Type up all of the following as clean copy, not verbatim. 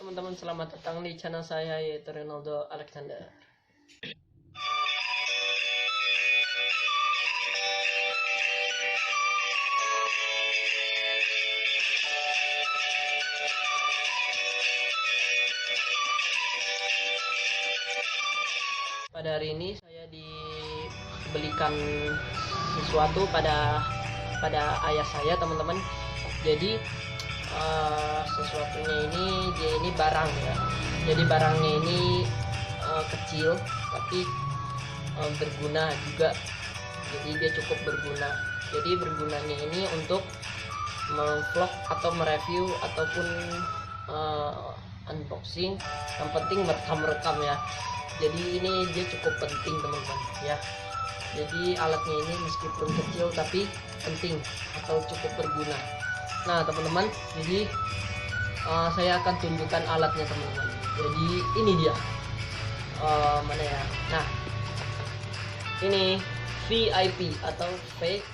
Teman-teman, selamat datang di channel saya, yaitu Ronaldo Alexander. Pada hari ini saya dibelikan sesuatu pada ayah saya, teman-teman. Jadi sesuatunya ini barang ya. Jadi barangnya ini kecil tapi berguna juga. Jadi dia cukup berguna. Jadi bergunanya ini untuk vlog atau mereview ataupun unboxing. Yang penting merekam ya. Jadi ini dia cukup penting, teman-teman ya. Jadi alatnya ini meskipun kecil tapi penting atau cukup berguna. Nah, teman-teman, jadi saya akan tunjukkan alatnya, teman-teman. Jadi ini dia, mana ya? Nah, ini VIP atau VIP.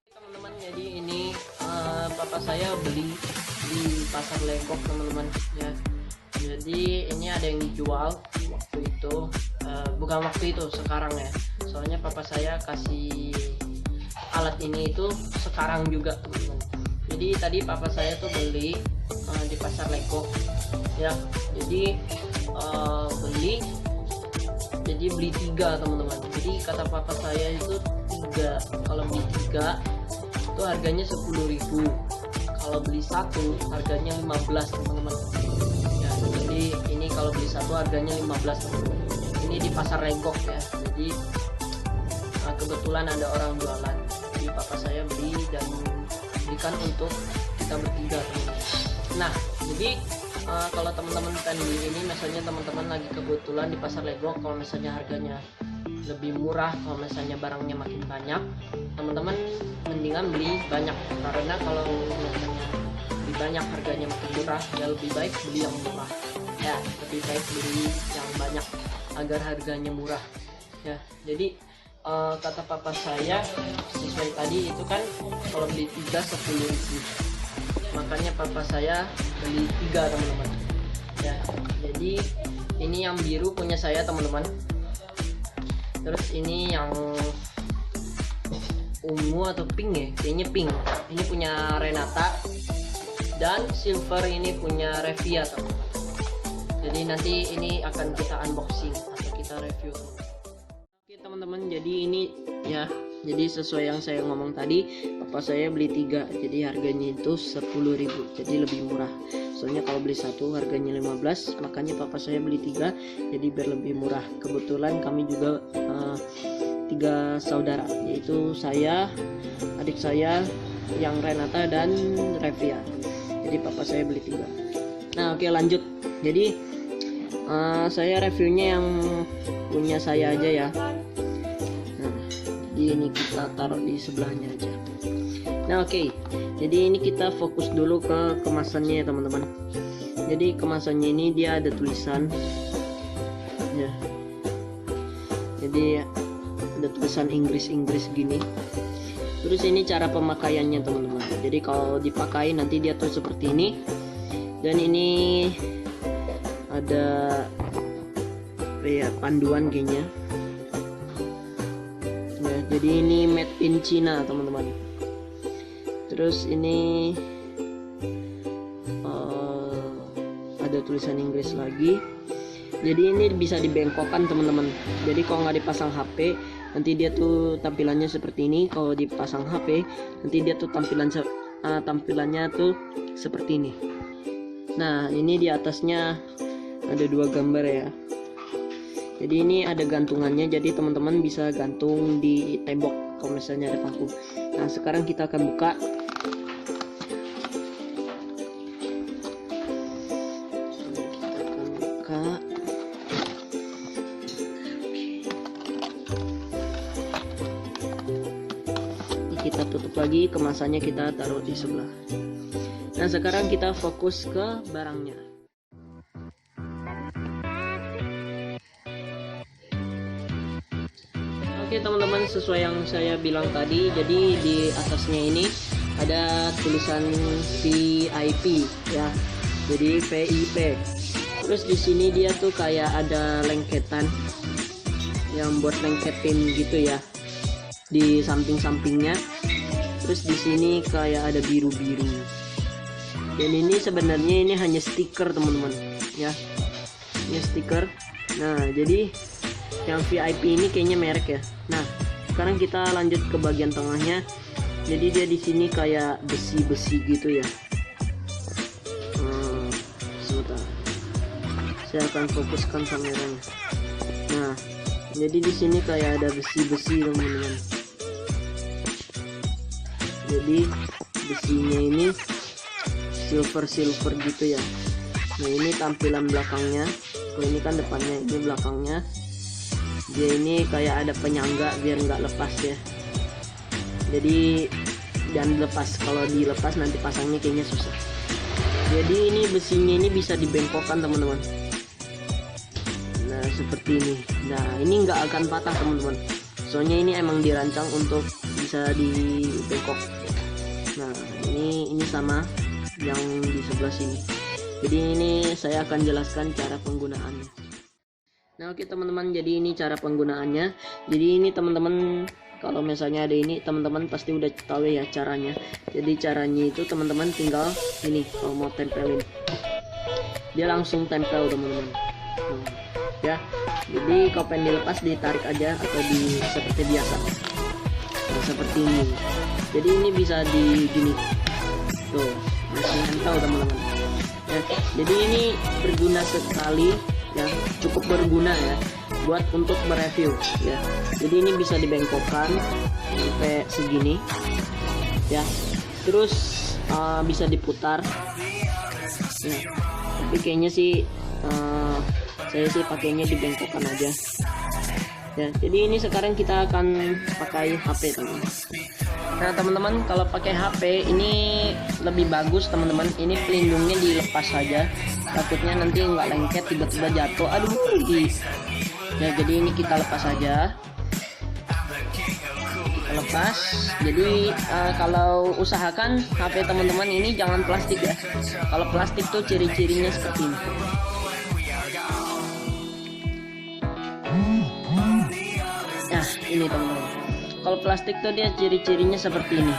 Teman-teman, jadi ini papa saya beli di pasar Legok, teman-teman ya. Jadi ini ada yang dijual waktu itu, bukan waktu itu, sekarang ya. Soalnya papa saya kasih alat ini itu sekarang juga, teman-teman. Jadi tadi papa saya tuh beli di pasar Legok ya. Jadi beli 3, teman-teman. Jadi kata papa saya itu 3, kalau beli 3 itu harganya 10.000. Kalau beli 1 harganya 15, teman-teman ya. Jadi ini kalau beli 1 harganya 15, teman-teman. Ini di pasar Legok ya. Jadi kebetulan ada orang jualan, jadi papa saya beli dan belikan untuk kita bertiga, teman-teman. Nah, jadi kalau teman-teman pengen beli ini, misalnya teman-teman lagi kebetulan di pasar Legok, kalau misalnya harganya lebih murah, kalau misalnya barangnya makin banyak, teman-teman mendingan beli banyak. Karena kalau misalnya lebih banyak harganya makin murah, ya lebih baik beli yang murah ya. Lebih baik beli yang banyak agar harganya murah ya. Jadi kata papa saya sesuai tadi itu kan, kalau beli 3 10.000, makanya papa saya beli 3, teman-teman ya. Jadi ini yang biru punya saya, teman-teman. Terus ini yang ungu atau pink ya, kayaknya pink, ini punya Renata. Dan silver ini punya Revia, teman-teman. Jadi nanti ini akan kita unboxing atau kita review, teman-teman. Oke, teman-teman, jadi ini ya, jadi sesuai yang saya ngomong tadi, papa saya beli 3, jadi harganya itu 10.000, jadi lebih murah. Soalnya kalau beli 1 harganya 15, makanya papa saya beli 3, jadi biar lebih murah. Kebetulan kami juga 3 saudara, yaitu saya, adik saya yang Renata dan Revia. Jadi papa saya beli 3. Nah, oke, lanjut. Jadi saya reviewnya yang punya saya aja ya. Nah, jadi ini kita taruh di sebelahnya aja. Nah, oke. Jadi ini kita fokus dulu ke kemasannya ya, teman-teman. Jadi kemasannya ini dia ada tulisan ya. Jadi ada tulisan Inggris gini. Terus ini cara pemakaiannya, teman-teman. Jadi kalau dipakai nanti dia tuh seperti ini. Dan ini ada ya panduan kayaknya ya. Jadi ini made in China, teman-teman. Terus ini ada tulisan Inggris lagi. Jadi ini bisa dibengkokkan, teman-teman. Jadi kalau nggak dipasang HP, nanti dia tuh tampilannya seperti ini. Kalau dipasang HP, nanti dia tuh tampilannya tuh seperti ini. Nah, ini di atasnya ada 2 gambar ya. Jadi ini ada gantungannya, jadi teman-teman bisa gantung di tembok kalau misalnya ada paku. Nah, sekarang kita akan buka. Kita tutup lagi, kemasannya kita taruh di sebelah. Nah, sekarang kita fokus ke barangnya. Oke teman-teman, sesuai yang saya bilang tadi, jadi di atasnya ini ada tulisan VIP ya, jadi VIP. Terus di sini dia tuh kayak ada lengketan yang buat lengketin gitu ya di samping-sampingnya. Terus di sini kayak ada biru-biru. Dan ini sebenarnya ini hanya stiker teman-teman ya, ini stiker. Nah jadi yang VIP ini kayaknya merek ya. Nah sekarang kita lanjut ke bagian tengahnya. Jadi dia di sini kayak besi-besi gitu ya. Sebentar, saya akan fokuskan kameranya. Nah jadi di sini kayak ada besi-besi teman-teman. Jadi besinya ini silver gitu ya. Nah ini tampilan belakangnya. Oh, ini kan depannya, ini belakangnya. Dia ini kayak ada penyangga biar nggak lepas ya. Jadi jangan dilepas, kalau dilepas nanti pasangnya kayaknya susah. Jadi ini besinya ini bisa dibengkokkan teman-teman. Nah seperti ini. Nah ini nggak akan patah teman-teman, soalnya ini emang dirancang untuk bisa dibengkok. Nah ini sama yang di sebelah sini. Jadi ini saya akan jelaskan cara penggunaannya. Nah oke teman-teman, jadi ini cara penggunaannya. Jadi ini teman-teman, kalau misalnya ada ini teman-teman pasti udah tahu ya caranya. Jadi caranya itu teman-teman tinggal ini, kalau mau tempelin dia langsung tempel teman-teman. Ya jadi kalau pengen dilepas ditarik aja atau di seperti biasa. Nah, seperti ini. Jadi ini bisa di gini tuh, masih nempel teman-teman ya. Jadi ini berguna sekali ya, cukup berguna ya buat untuk mereview ya. Jadi ini bisa dibengkokkan sampai segini ya, terus bisa diputar ya. Tapi kayaknya sih saya sih pakainya dibengkokkan aja ya. Jadi ini sekarang kita akan pakai HP teman-teman. Nah teman-teman, kalau pakai HP ini lebih bagus teman-teman, ini pelindungnya dilepas saja, takutnya nanti nggak lengket tiba-tiba jatuh, aduh ya. Jadi ini kita lepas saja, kita lepas. Jadi kalau usahakan HP teman-teman ini jangan plastik ya. Kalau plastik tuh ciri-cirinya seperti ini. Nah ini teman-teman, kalau plastik tuh dia ciri-cirinya seperti ini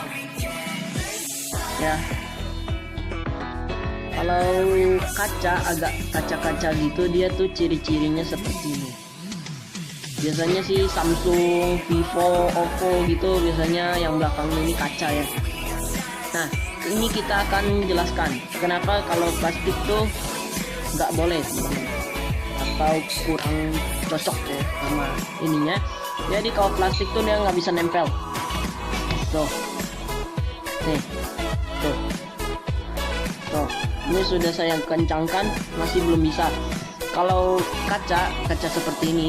ya. Kalau kaca, agak kaca-kaca gitu, dia tuh ciri-cirinya seperti ini. Biasanya sih Samsung, Vivo, Oppo gitu, biasanya yang belakangnya ini kaca ya. Nah ini kita akan jelaskan kenapa kalau plastik tuh nggak boleh teman-teman, atau kurang cocok ya sama ininya. Jadi kalau plastik tuh dia nggak bisa nempel tuh, nih tuh, ini sudah saya kencangkan masih belum bisa. Kalau kaca seperti ini,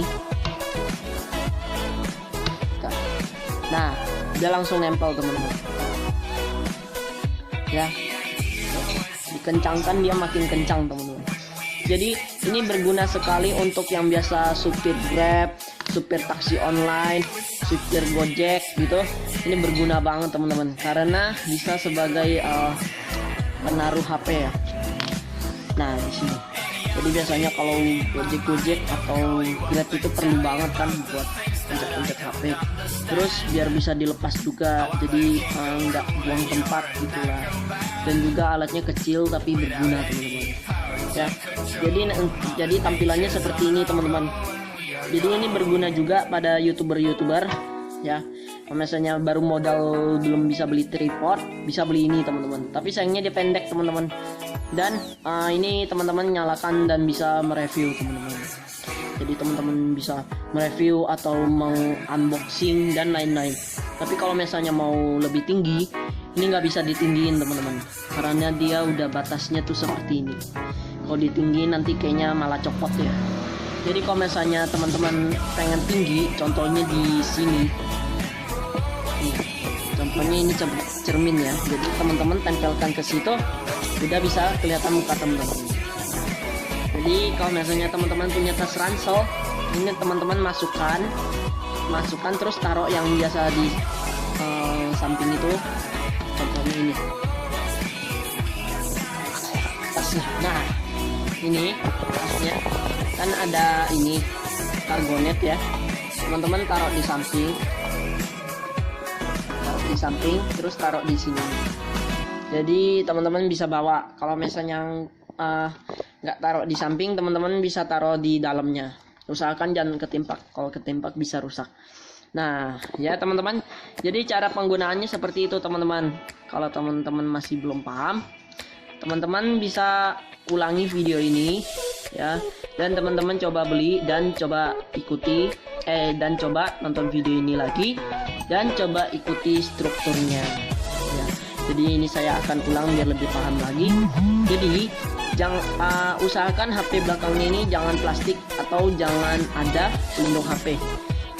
nah dia langsung nempel teman-teman ya. Dikencangkan dia makin kencang teman-teman. Jadi ini berguna sekali untuk yang biasa supir Grab, supir taksi online, supir Gojek gitu. Ini berguna banget teman-teman, karena bisa sebagai penaruh HP ya. Nah di sini. Jadi biasanya kalau Gojek atau Grab itu perlu banget kan buat pencet HP. Terus biar bisa dilepas juga, jadi nggak buang tempat gitulah. Dan juga alatnya kecil tapi berguna teman-teman. Ya, jadi tampilannya seperti ini teman-teman. Jadi ini berguna juga pada youtuber ya. Kalau misalnya baru modal belum bisa beli tripod, bisa beli ini teman-teman. Tapi sayangnya dia pendek teman-teman. Dan ini teman-teman nyalakan dan bisa mereview teman-teman. Jadi teman-teman bisa mereview atau mau unboxing dan lain-lain. Tapi kalau misalnya mau lebih tinggi, ini nggak bisa ditinggiin teman-teman, karena dia udah batasnya tuh seperti ini. Kalau ditinggiin nanti kayaknya malah copot ya. Jadi kalau misalnya teman-teman pengen tinggi, contohnya di sini nih, contohnya ini cermin ya. Jadi teman-teman tempelkan ke situ, udah bisa kelihatan muka teman-teman. Jadi kalau misalnya teman-teman punya tas ransel, ini teman-teman masukkan masukkan, terus taruh yang biasa di samping itu, contohnya ini tasnya. Nah ini tasnya kan ada ini kargonet ya teman-teman, taruh di samping, terus taruh di sini. Jadi teman-teman bisa bawa. Kalau misalnya nggak taruh di samping, teman-teman bisa taruh di dalamnya. Usahakan jangan ketimpak, kalau ketimpak bisa rusak. Nah ya teman-teman, jadi cara penggunaannya seperti itu teman-teman. Kalau teman-teman masih belum paham, teman-teman bisa ulangi video ini ya, dan teman-teman coba beli dan coba ikuti dan coba nonton video ini lagi dan coba ikuti strukturnya ya. Jadi ini saya akan ulang biar lebih paham lagi. Jadi jangan usahakan HP belakangnya ini jangan plastik atau jangan ada pelindung HP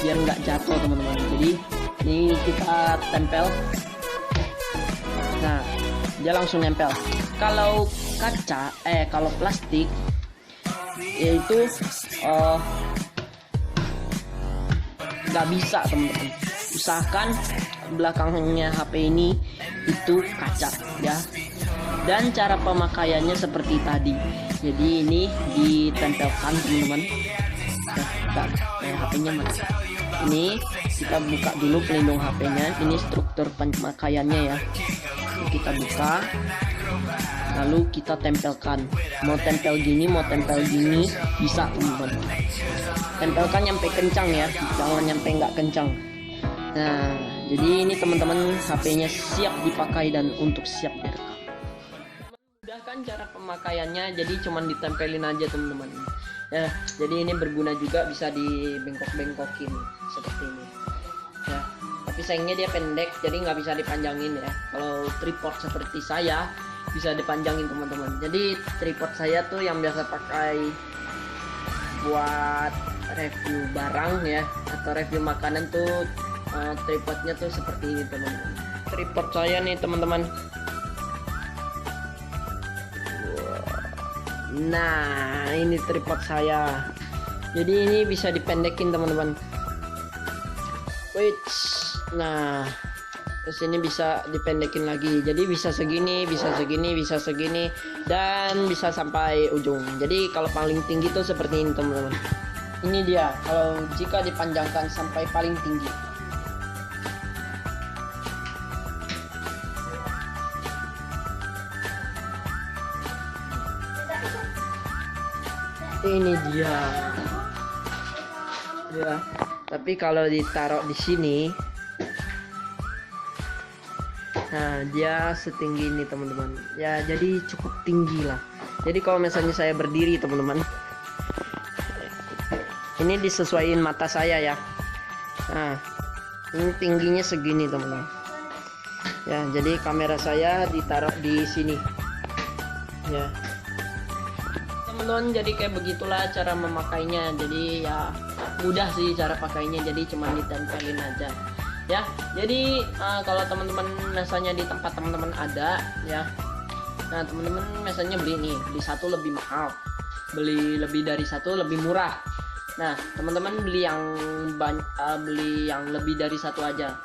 biar nggak jatuh teman-teman. Jadi ini kita tempel. Nah dia langsung nempel. Kalau kaca kalau plastik yaitu nggak bisa teman-teman. Usahakan belakangnya HP ini itu kaca ya, dan cara pemakaiannya seperti tadi. Jadi ini ditempelkan teman-teman ya, HP-nya mana ini, kita buka dulu pelindung HP-nya. Ini struktur pemakaiannya ya, kita buka lalu kita tempelkan. Mau tempel gini bisa teman-teman. Tempelkan nyampe kencang ya, jangan nyampe nggak kencang. Nah jadi ini teman-teman HP-nya siap dipakai dan untuk siap direkam. Mudah kan cara pemakaiannya, jadi cuman ditempelin aja teman-teman ya. Jadi ini berguna juga, bisa dibengkok-bengkokin seperti ini ya. Tapi sayangnya dia pendek, jadi nggak bisa dipanjangin ya. Kalau tripod seperti saya bisa dipanjangin teman-teman. Jadi tripod saya tuh yang biasa pakai buat review barang ya, atau review makanan tuh tripodnya tuh seperti ini teman-teman. Tripod saya nih teman-teman. Nah ini tripod saya. Jadi ini bisa dipendekin teman-teman. Wait, nah terus ini bisa dipendekin lagi. Jadi bisa segini, dan bisa sampai ujung. Jadi kalau paling tinggi tuh seperti ini teman-teman. Ini dia kalau jika dipanjangkan sampai paling tinggi. Ini dia ya. Tapi kalau ditaruh di sini, nah dia setinggi ini teman-teman ya, jadi cukup tinggi lah. Jadi kalau misalnya saya berdiri teman-teman, ini disesuaikan mata saya ya. Nah ini tingginya segini teman-teman ya. Jadi kamera saya ditaruh di sini ya teman-teman. Jadi kayak begitulah cara memakainya. Jadi ya mudah sih cara pakainya, jadi cuma ditempelin aja ya. Jadi kalau teman-teman misalnya di tempat teman-teman ada ya, nah teman-teman misalnya beli satu lebih mahal, beli lebih dari satu lebih murah. Nah teman-teman beli yang lebih dari satu aja,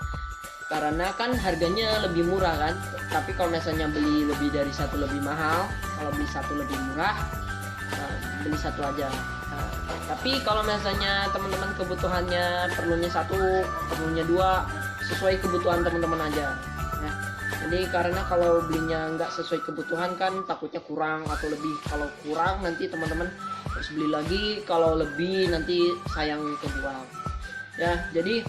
karena kan harganya lebih murah kan. Tapi kalau misalnya beli lebih dari satu lebih mahal, kalau beli satu lebih murah, beli satu aja. Tapi kalau misalnya teman-teman kebutuhannya perlunya satu, perlunya dua, sesuai kebutuhan teman-teman aja ya. Jadi karena kalau belinya nggak sesuai kebutuhan kan takutnya kurang atau lebih. Kalau kurang nanti teman-teman harus beli lagi, kalau lebih nanti sayang kebuang ya. Jadi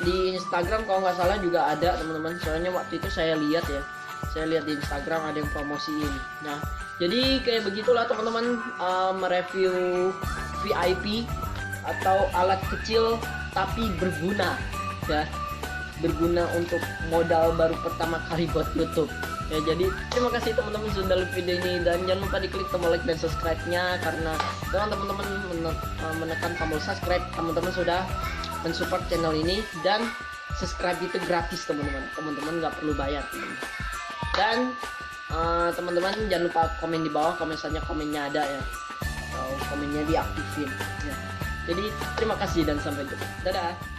di Instagram kalau nggak salah juga ada teman-teman, soalnya waktu itu saya lihat di Instagram ada yang promosiin. Nah jadi kayak begitulah teman-teman, mereview VIP atau alat kecil tapi berguna ya, berguna untuk modal baru pertama kali buat YouTube ya. Jadi terima kasih teman-teman sudah lihat video ini, dan jangan lupa diklik tombol like dan subscribe-nya, karena dengan teman-teman menekan tombol subscribe, teman-teman sudah mensupport channel ini, dan subscribe itu gratis teman-teman nggak perlu bayar teman-teman. Dan teman-teman jangan lupa komen di bawah kalau misalnya komennya ada ya, atau komennya diaktifin ya. Jadi terima kasih dan sampai jumpa. Dadah.